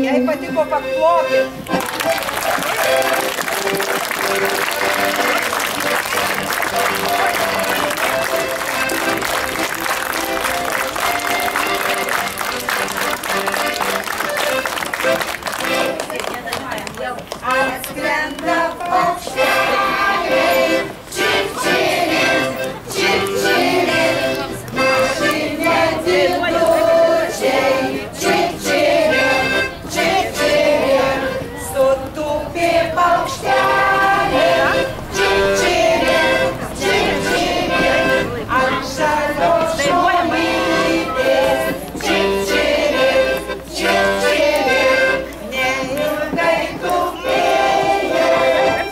Jei patiko, paklokit. Atskrenda paukšteliai, čirčirin, čirčirin, maži nedidučiai, čirčirin, čirčirin, sutūpė paukšteliai, čirčirin, čirčirin, ant žalios šolytės, čirčirin, čirčirin, neilgai tupėjo,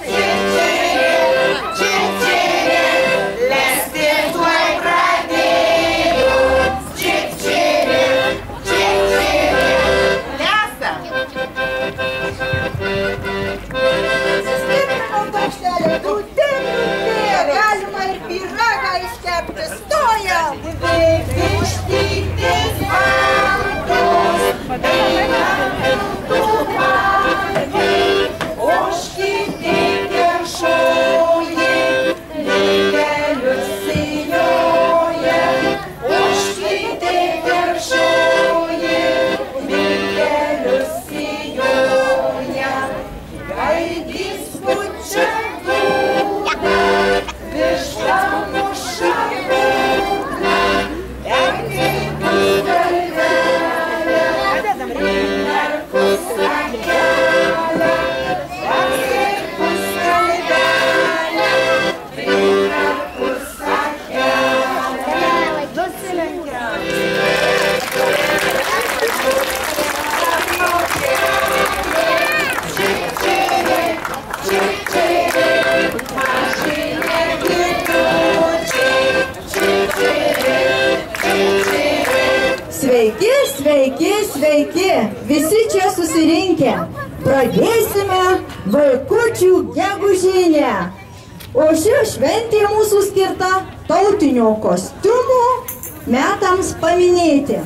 čirčirin, čirčirin, lesti tuoj pradėjo, čirčirin, čirčirin, lesa. Sustiprino paukštelė, tūtė, galima ir pyragą iškepti, stoja. Vištytės vantos, eina miltų vangiai, ožkytė keršoji, lygelius sijoja, ožkytė keršoji, lygelius sijoja, gaidys pučia dūdą, višta muša būgną, erkės galvelę, primerkus akelę, erkės galvelę, primerkus Sveiki, sveiki, sveiki, visi čia susirinkę. Pradėsime vaikučių gegužinę. O ši šventė mūsų skirta tautinio kostiumo metams paminėti.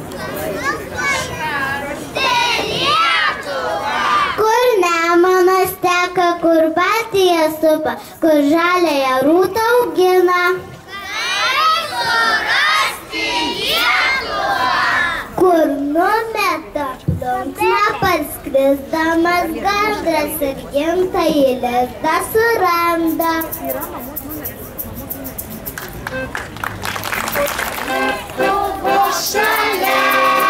Kur Nemunas teka, kur Baltija supa, kur žaliąją rūtą augina. Kur numeta plunksną parskrisdamas gandras ir gimtąjį lizdą suranda. buvo šaleliai,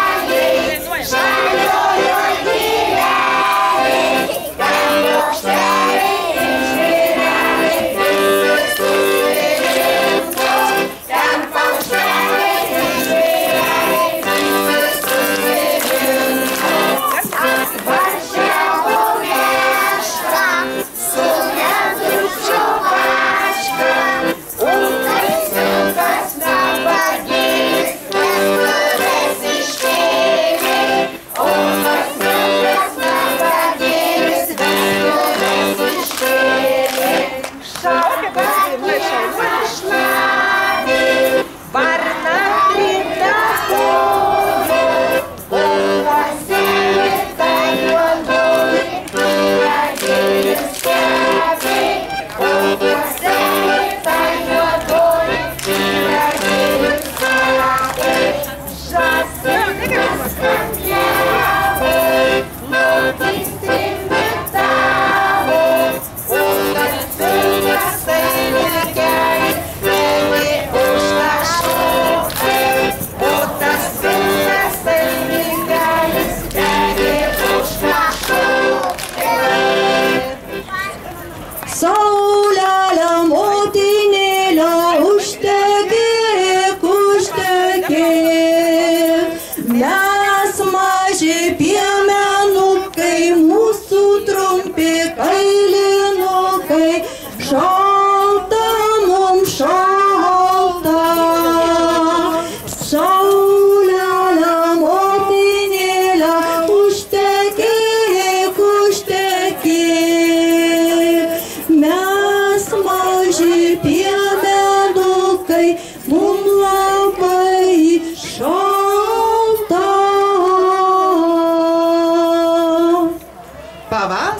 žaliojo gileliai, ten paukšteliai ir žvėreliai, visi susirinko, ten paukšteliai ir žvėreliai, visi susirinko. Važiavo meška su nedručio vaška, upės vilkas nabaginis, nes turėsi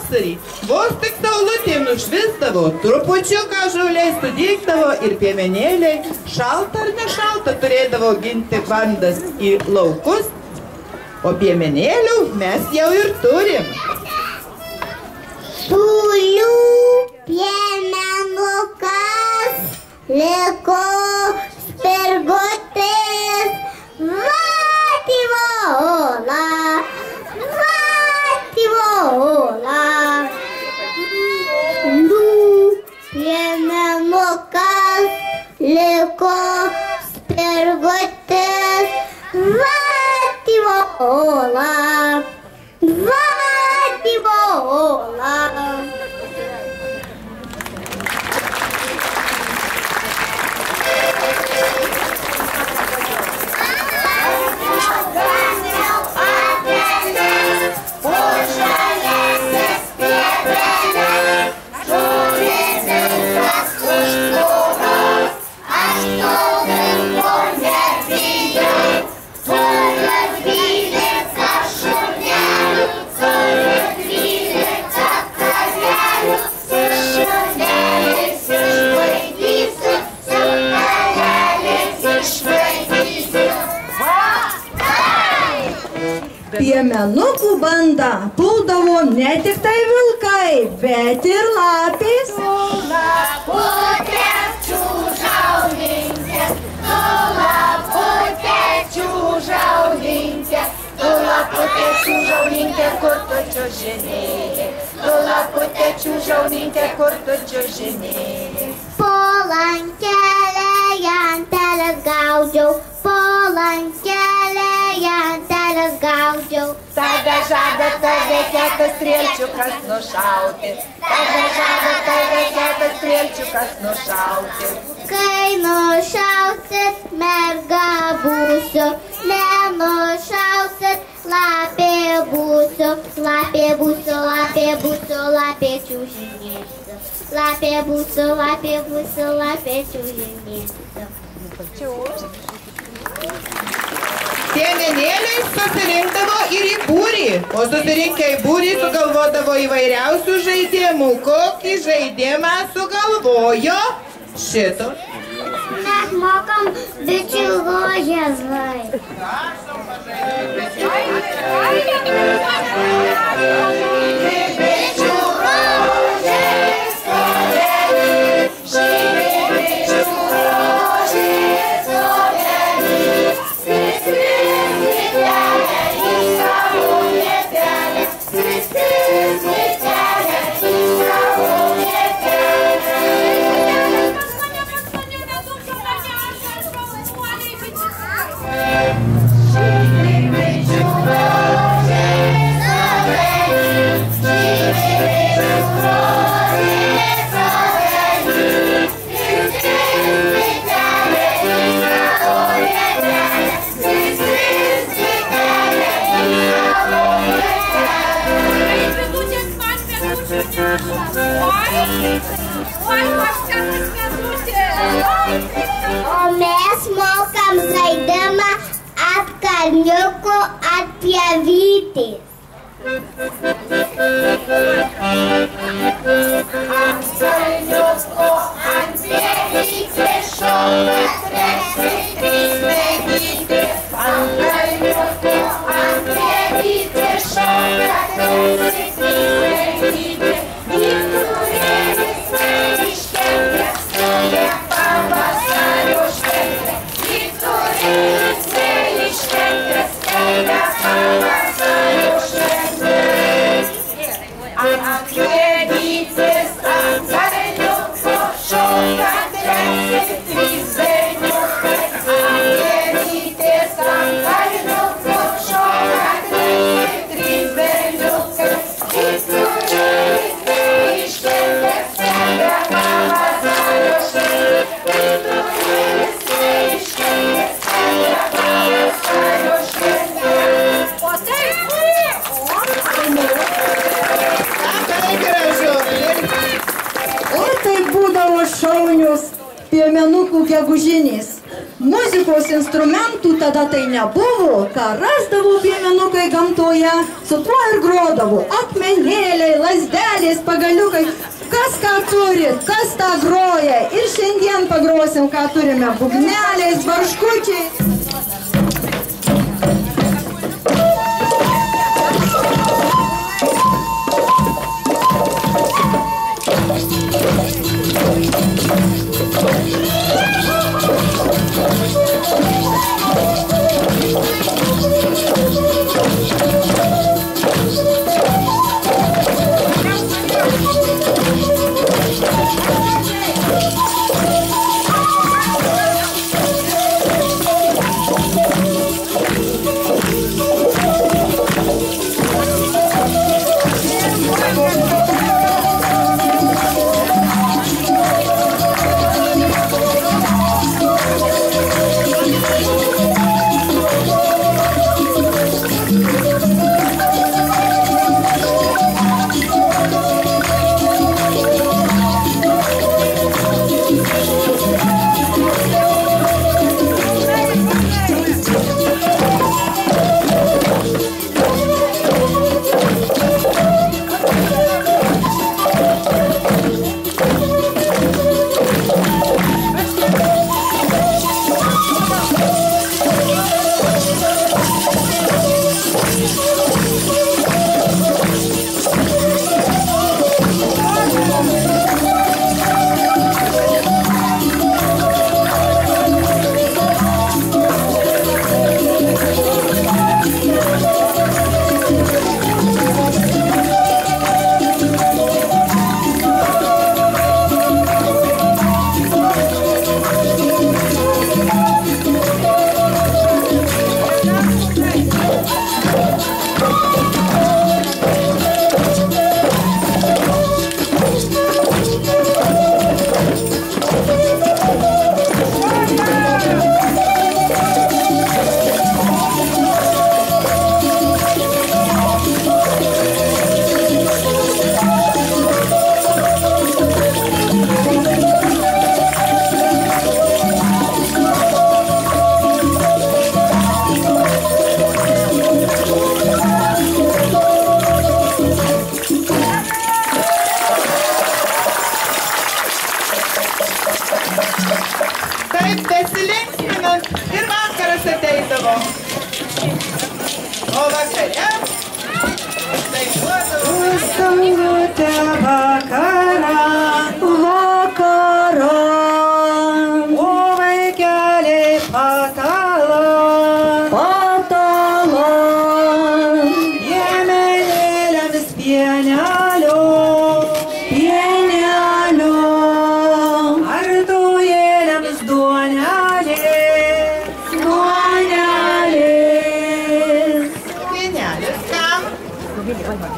pavasarį, vos tik saulutė nušvisdavo, trupučiuką žolės sudygdavo ir piemenėliai, šalta ar nešalta, turėdavo ginti bandas į laukus, o piemenėlių mes jau ir turim. Šulių piemenukas liko spirgutės, vati vola, vati vola. Šulių piemenukas liko spirgutės, vati vola, vati vola. Piemenukų bandą puldavo ne tik tai vilkai, bet ir lapės. Laputė čiūžauninkė, tu laputė čiūžauninkė, tu laputė čiūžauninkė, kur tu čiužinėjai, tu laputė čiūžauninkė, kur tu čiužinėjai. Po lankelę jantelės gaudžiau, po lankelę jantelės gaudžiau. Tada žada tave kietas strielčiukas nušauti, tada žada tave kietas strielčiukas nušauti. Kai nušausit, merga būsiu, nenušausit, lapė būsiu, lapė būsiu, lapė būsiu, lapė čiužinėsiu. Lapė būsiu, lapė būsiu, lapė čiužinėsiu. Piemenėliai susirinkdavo ir į būrį, o susirinkę į būrį sugalvodavo įvairiausių žaidimų. Kokį žaidimą sugalvojo? Šito. Mes mokam bičių ložės žaisti. O mes mokam žaidimą ant kalniukų, ant pievytės. Ant kalniukų, ant pievytės šoka tresi trys mergytės. Ant kalniukų, ant pievytės šoka tresi trys mergytės. Vyturėlis iškentė, stoja pavasario šventė. Vyturėlis iškentė, stoja pavasario šventė. Ant pievytės, ant kalniukų šoka tresi trys berniukai. Ant pievytės, ant kalniukų šoka tresi trys berniukai. Vyturėlis iškentė, stoja pavasario šventė. Vyturėlis iškentė, stoja pavasario šventė. O tai O tai būdavo šaunios piemenukų gegužinės. Muzikos instrumentų tada tai nebuvo, ką rasdavo piemenukai gamtoje, su tuo ir grodavo. Akmenėliai, lazdelės, pagaliukai, kas ką turi, kas tą groja. Ir šiandien pagrosim, ką turime, būgneliais, barškučiais.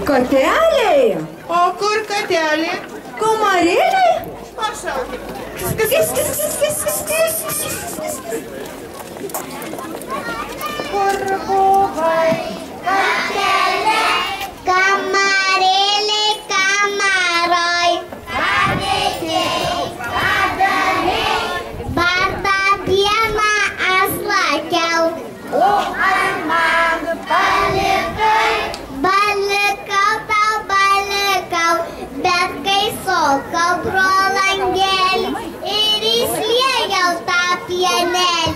Kateliai? O kur katelė? Komarėliai? Pašaukit. Kur buvai? Katelė, kamarėlė, kamaroj. Ką veikei, ką darei? Bardą dieną aš lakiau. O ar man palikai? Balikau tau, balikau, bet kai sokau pro langelį ir įsliejau tą pienelį.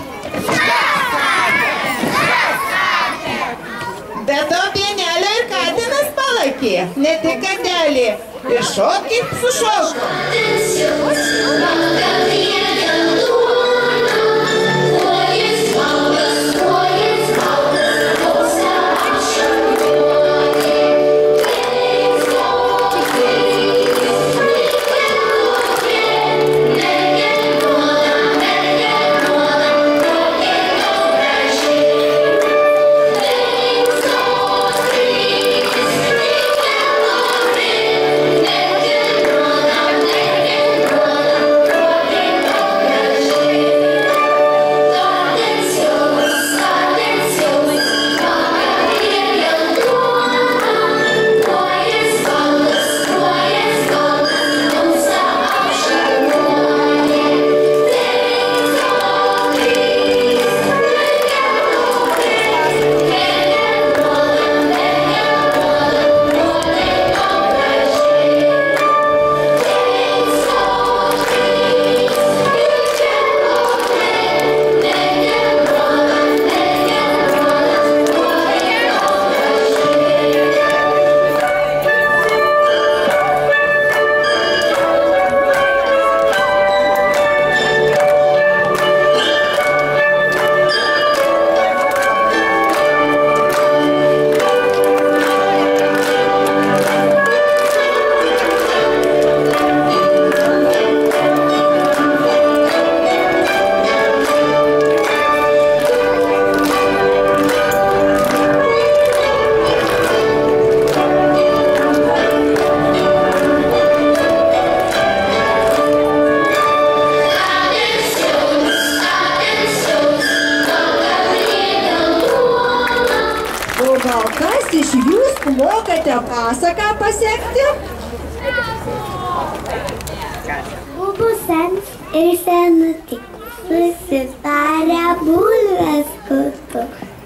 Bet to pienelio ir katinas palakė, ne tik katelė. Iššokit, sušoko. Yeah. pasiekti? Buvo senis ir senutė, susitarę bulves skutu.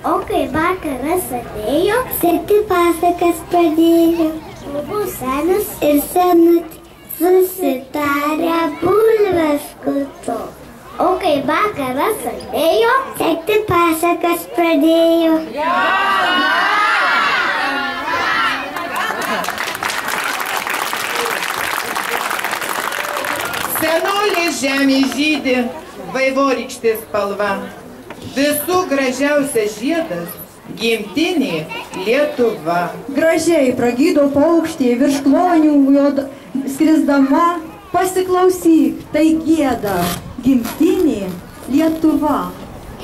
O kai vakaras atėjo, sekti pasakas pradėjo. Buvo senis ir senutė, susitarę bulves skutu. O kai vakaras atėjo, sekti pasakas pradėjo. Senolės žemė žydi, vaivorykštės spalva. Visų gražiausias žiedas – gimtinė Lietuva. Gražiai pragydo paukštė virš klonių skrisdama. Pasiklausyk, tai gieda gimtinė Lietuva.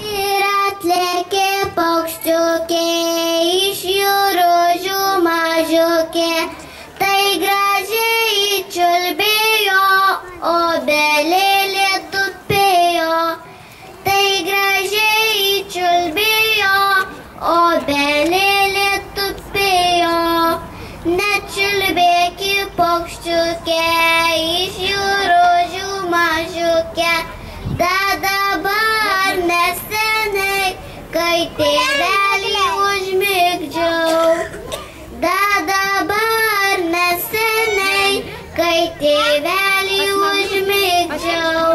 Ir atlėkė paukščiukė iš jūrų mažiukė, tai gražiai čiulbėjo, obelėlė tupėjo. Tai gražiai čiulbėjo, obelėlė tupėjo. Nečiulbėki paukščiukė iš jūrų mažiukė, da dabar neseniai, kai tėvelį užmigdžiau. Da dabar neseniai, kai tėvelį užmigdžiau.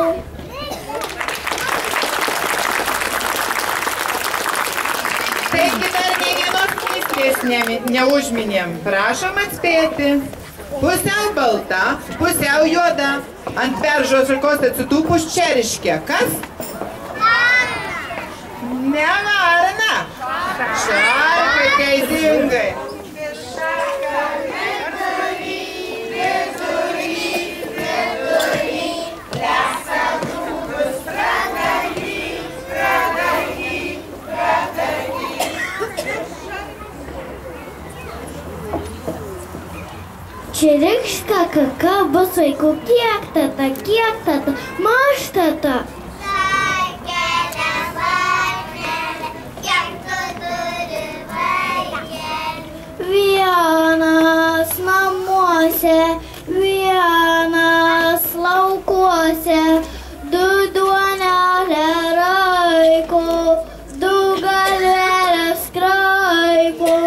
Taigi dar nei vienos mįslės neužminėm. Prašom atspėti. Pusiau balta, pusiau juoda. Ant beržo šakos atsitūpus čerškė. Kas? Ne varna. Šarka, teisingai. Čirikška kaka bus vaikų kiek tata, maštata. Vaikelė, vaikelė, kiek tu turi vaikelį? Vienas namuose, vienas laukuose, du duonelę raiko, du galvelės kraiko.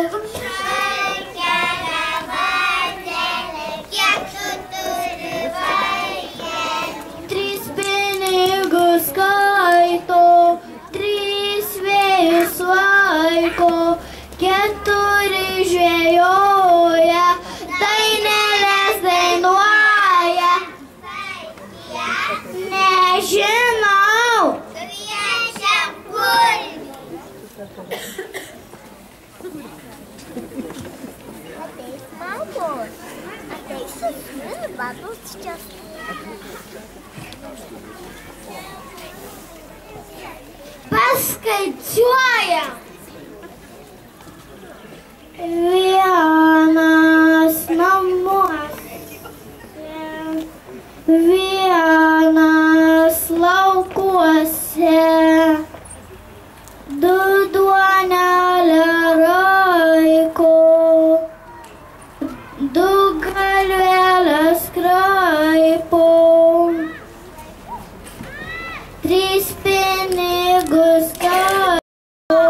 Keturi žvejoja, dainelės dainuoja. Nežinau. Kviečiam bulvių. Ateis mamos. Ateis batus čia. Paskaičiuoja. Vienas namuose, vienas laukuose, du duonelę raiko, du galvelės kraipo, tris pinigus kaipo,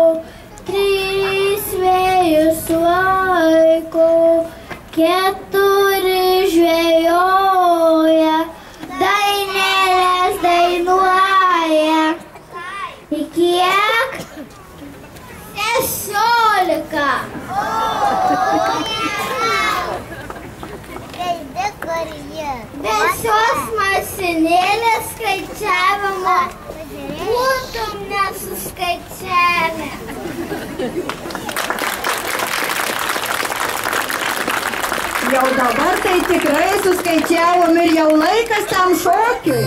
tris vėjus laiko, keturi žvejoja, dainelės dainuoja. Kiek? 16. Be šios mašinėlės skaičiavimo būtum nesuskaičiavę. Jau dabar tai tikrai suskaičiavom ir jau laikas tam šokiui.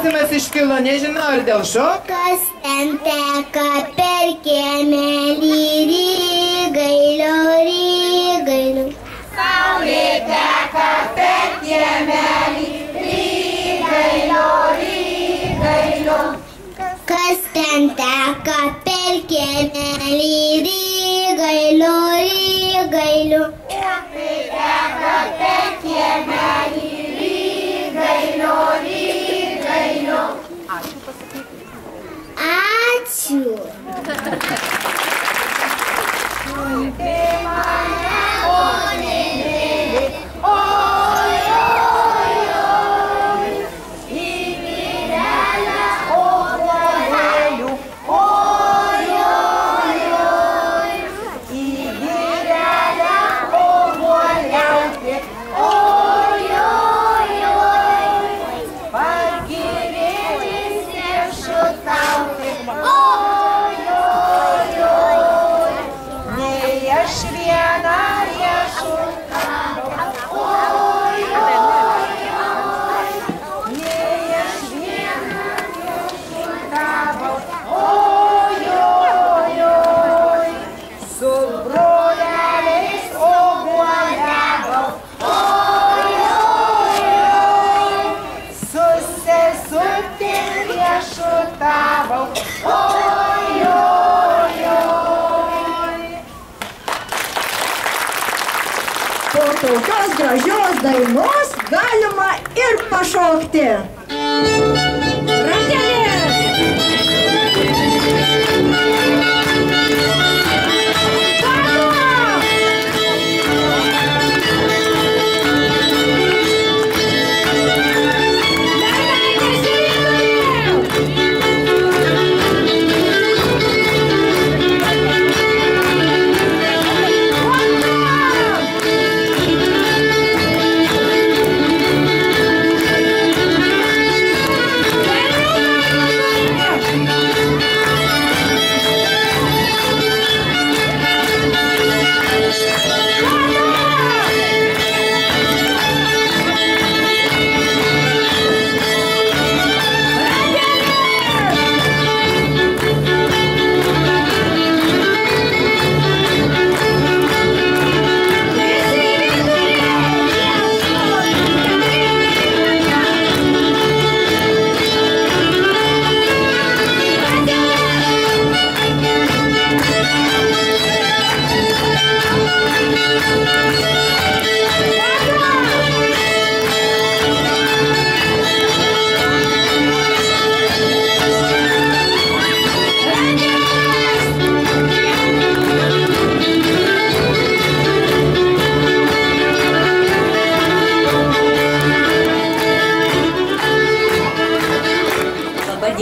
klausimas iškilo, nežinau, ar dėl šio? Kas ten teka per kiemelį Rygailio, Rygailio. Saulė teka per kiemelį Rygailio, Rygailio. Kas ten teka per kiemelį Rygailio, Rygailio. Upiai teka per kiemelį Rygailio, Rygailio. Ačiū. Po tokios gražios dainos galima ir pašokti. Ratelės!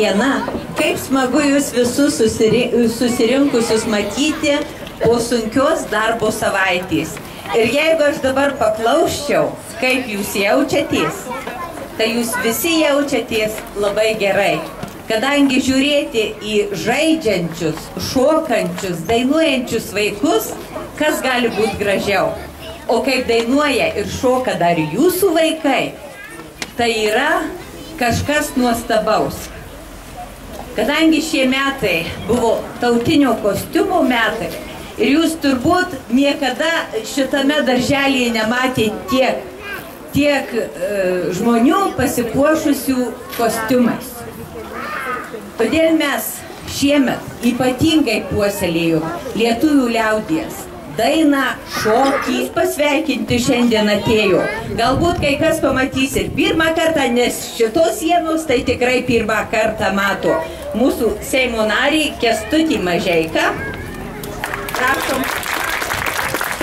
Diena. Kaip smagu jūs visus susirinkusius matyti po sunkios darbo savaitės. Ir jeigu aš dabar paklausčiau, kaip jūs jaučiatės, tai jūs visi jaučiatės labai gerai. Kadangi žiūrėti į žaidžiančius, šokančius, dainuojančius vaikus, kas gali būti gražiau. O kaip dainuoja ir šoka dar jūsų vaikai, tai yra kažkas nuostabaus. Kadangi šie metai buvo tautinio kostiumo metai ir jūs turbūt niekada šitame darželyje nematėte tiek žmonių pasipuošusių kostiumais. Todėl mes šiemet ypatingai puoselėjom lietuvių liaudies dainą, šokį. Pasveikinti šiandien atėjo. Galbūt kai kas pamatys ir pirmą kartą, nes šitos sienos tai tikrai pirmą kartą mato mūsų Seimo narį Kęstutį Mažeiką. Prašom.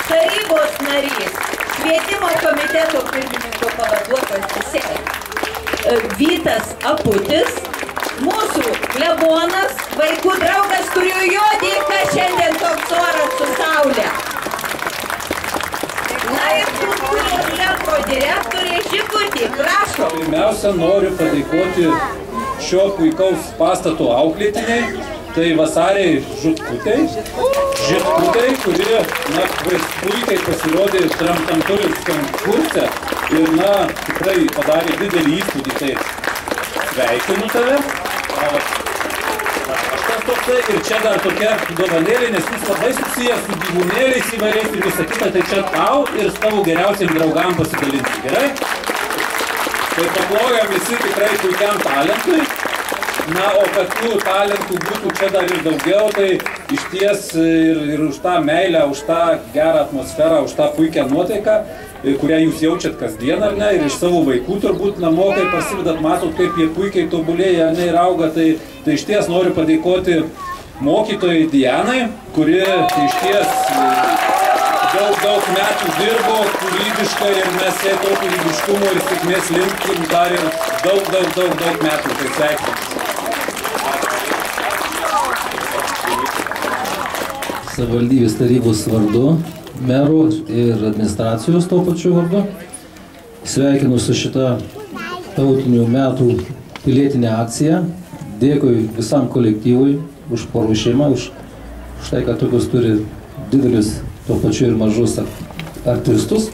Tarybos narys, švietimo komiteto pirmininko pavaduotojas Vytas Aputis, mūsų klebonas, vaikų draugas, kurio jo dėka šiandien toks oras su saulė. Na ir kultūros centro direktorė Žikutė, prašom. Pirmiausia, noriu padėkoti šio puikaus pastato auklėtiniai, tai Vasariai Žutkutei, kuri puikiai pasirodė tam turim konkurse ir tikrai padarė didelį įspūdį. Tai sveikinu tave. Ir čia dar tokia dovanėlė, nes jis labai susijęs su gyvūnėliais įvairiais ir visą kitą, tai čia tau ir tavo geriausiam draugam pasidalinti, gerai? Tai paplojam visi tikrai puikiam talentui. Na, o kad tų talentų būtų čia dar ir daugiau, tai iš ties ir už tą meilę, už tą gerą atmosferą, už tą puikią nuotaiką, kurią jūs jaučiat kasdien, ar ne, ir iš savo vaikų turbūt namo, kai pasividat, matot, kaip jie puikiai tobulėja, ne, ir auga, tai iš ties noriu padėkoti mokytojai Dianai, kuri iš ties daug metų dirbo kūrybiškai ir mes jai to kūrybiškumo ir sėkmės linkim dar ir daug metų, tai sveikinu. Savivaldybės tarybos vardu, merų ir administracijos to pačiu vardu. Sveikinu su šitą tautinių metų pilietinę akciją. Dėkui visam kolektyvui už paruošimą, už tai, kad tokius turi didelius to pačiu ir mažus artistus.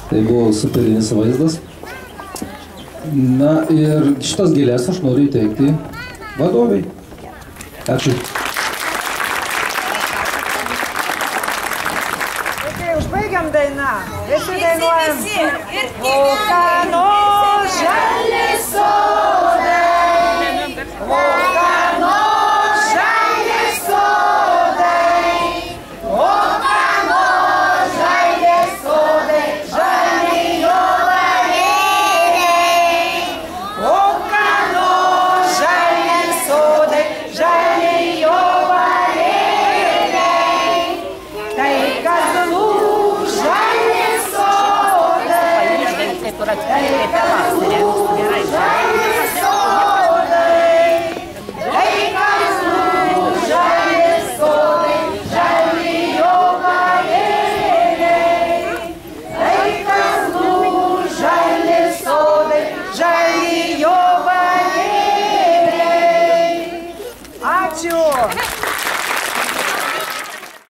Tai buvo superinis vaizdas. Na ir šitas gėlės aš noriu įteikti vadovai. Ačiū. Užbaigiam dainą. Visi dainuojam. O ką no žali sodai, o ką no žali sodai, o ką no žali sodai, žali jo varėniai, o ką no žali sodai, žali jo varėniai, tai kas žali sodai, tai